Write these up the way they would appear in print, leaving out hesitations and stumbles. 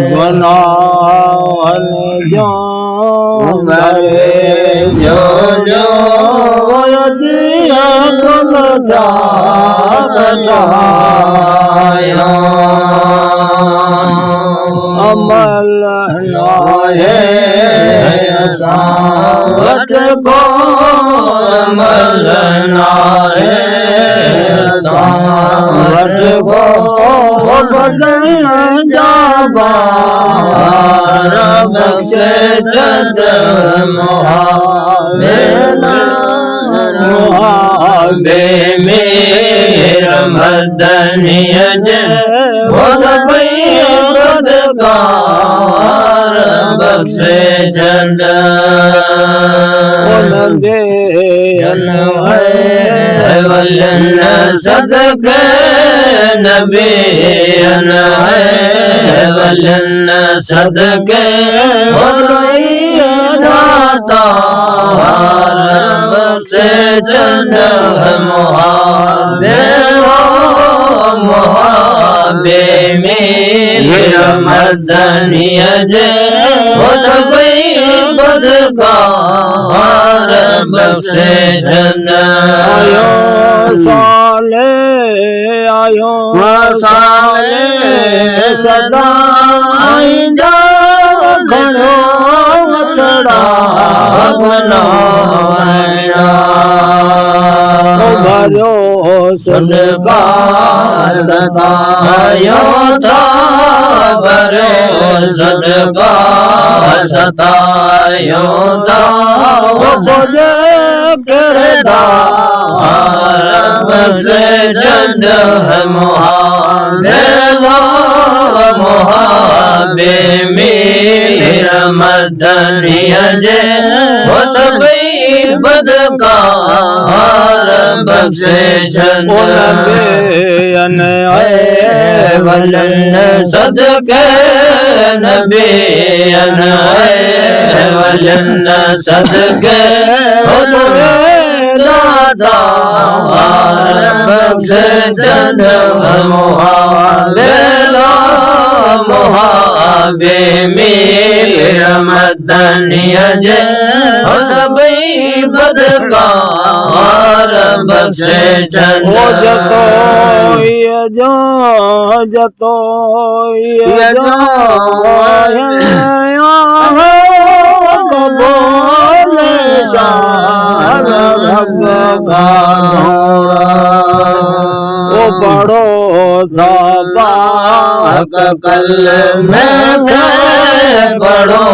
Gunawan jo mare jo jo yatiya gun jagaya amal nahe savat ko amal nahe savat ko jabar bakshe chad mohabe mere madaniya je wo sabai badkar bakshe chad nabe anwar walan sadqa nabi वलन सदके दाता बख्शे चंद मुहाबे मेरा मदनिया जे वो सभी बदकार बख्शे चंद आयो साले आयो साले सदा आइंदा घणो वठड़ा बनाया भरियो सुनका सतायो था भरियो सुनका सतायो था वो खुदे किरदार बख्शे चंद मुहाबे मेरा मदनिया जे वो सभी बदकार बख्शे चंद वलन सदके नबी वलन सदके दादा बख्शे चंद मुहाबे मेरा मदनिया जे सभी बदकार बख्शे चंद जतो बोले शान वो बड़ो साबाक कल में बड़ो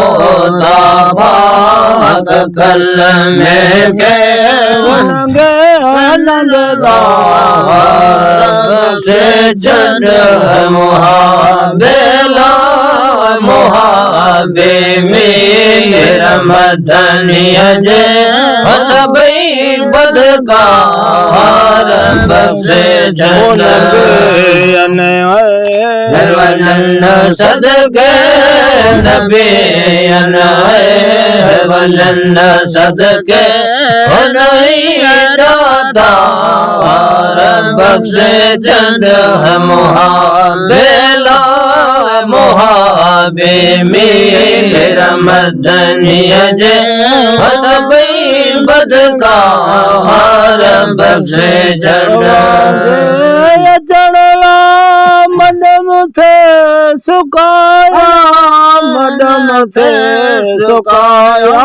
साबाक कल में से चंद मुहाबे मेरा मदनिया जे सभी बदकार बख्शे चंद वलन सदके नबी वलन सदके दाता बख्शे चंद मुहाबे मेरा मदनिया जे सभी बदकार बख्शे चंद चढ़ला मदम थे सुकाया मदम थे सुकाया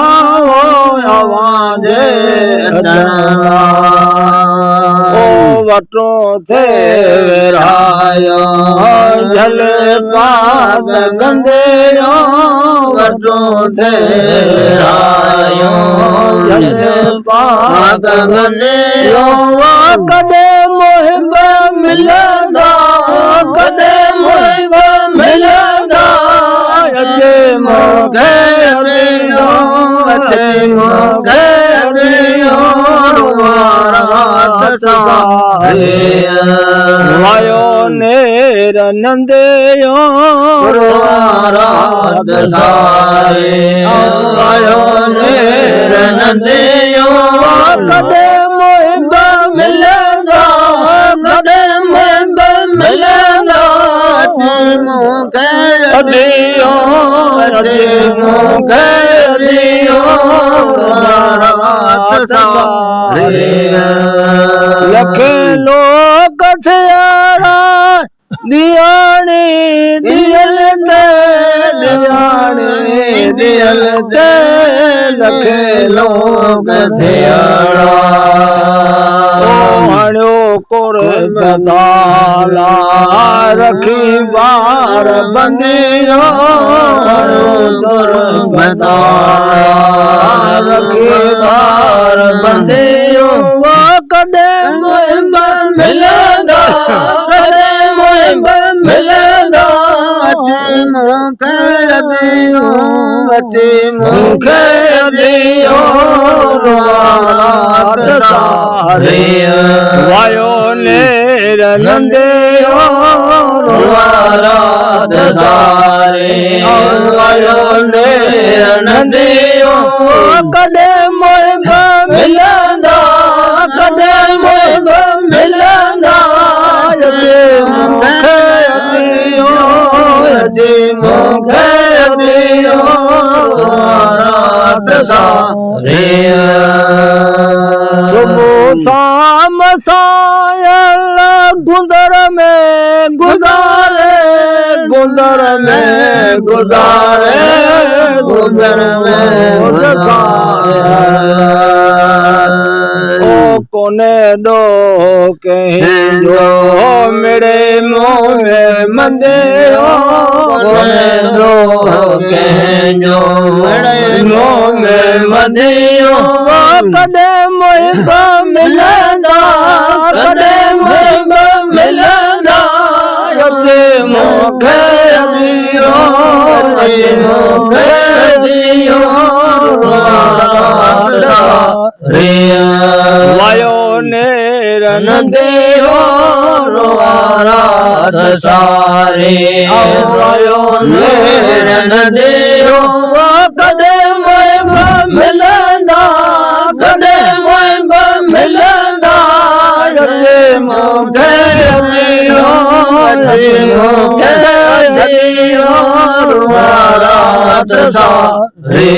आवाजे ओ वटो थे राया जल पाद गंदेयो वटो थे राया जल पाद गंदेयो कदे मोहिब मिलदा कदे मोहिब मिलदा अचे मोगे दियो अचे मोगे दियो रुवारात सारे वायो नेर नंदेयो रुवारात सारे वायो नेर नंदेयो कदे मोहिब मिलदा कदे मोहिब मिलदा दियो रात सारे लख लोक थियारा दियाने दियल ते लख लोक थियारा हणो कुर बदाला रखी बार बंदियो हणो कुर बदाला रखी बार बंदियो कदे मुहिब मिलंदा कदे मुहिब मिलंदा अचे मूंखे दियो रात सारे वायो नेर नंदियो रात सारे वायो नेर नंदियो कदे मुहिब मिलंदा कदे मुहिब मिलंदा मूंखे दियो रात सारे सुबह शाम सायल गुंदर में गुजारे गुंदर में गुजारे गुंदर में ओ कोने दो कहीं जो मेरे मुँह में मंदे कोने दो कहीं जो मेरे मुँह में मंदे कदे मुहिब मिलंदा कदे मुहिब मिलंदा अचे मूंखे दियो रात सारे वायो नेर नंदियो रात सारे वायो नेर नंदियो कदे मुहिब मिलंदा कदे मुहिब मिलंदा अचे मूंखे दियो रात सारे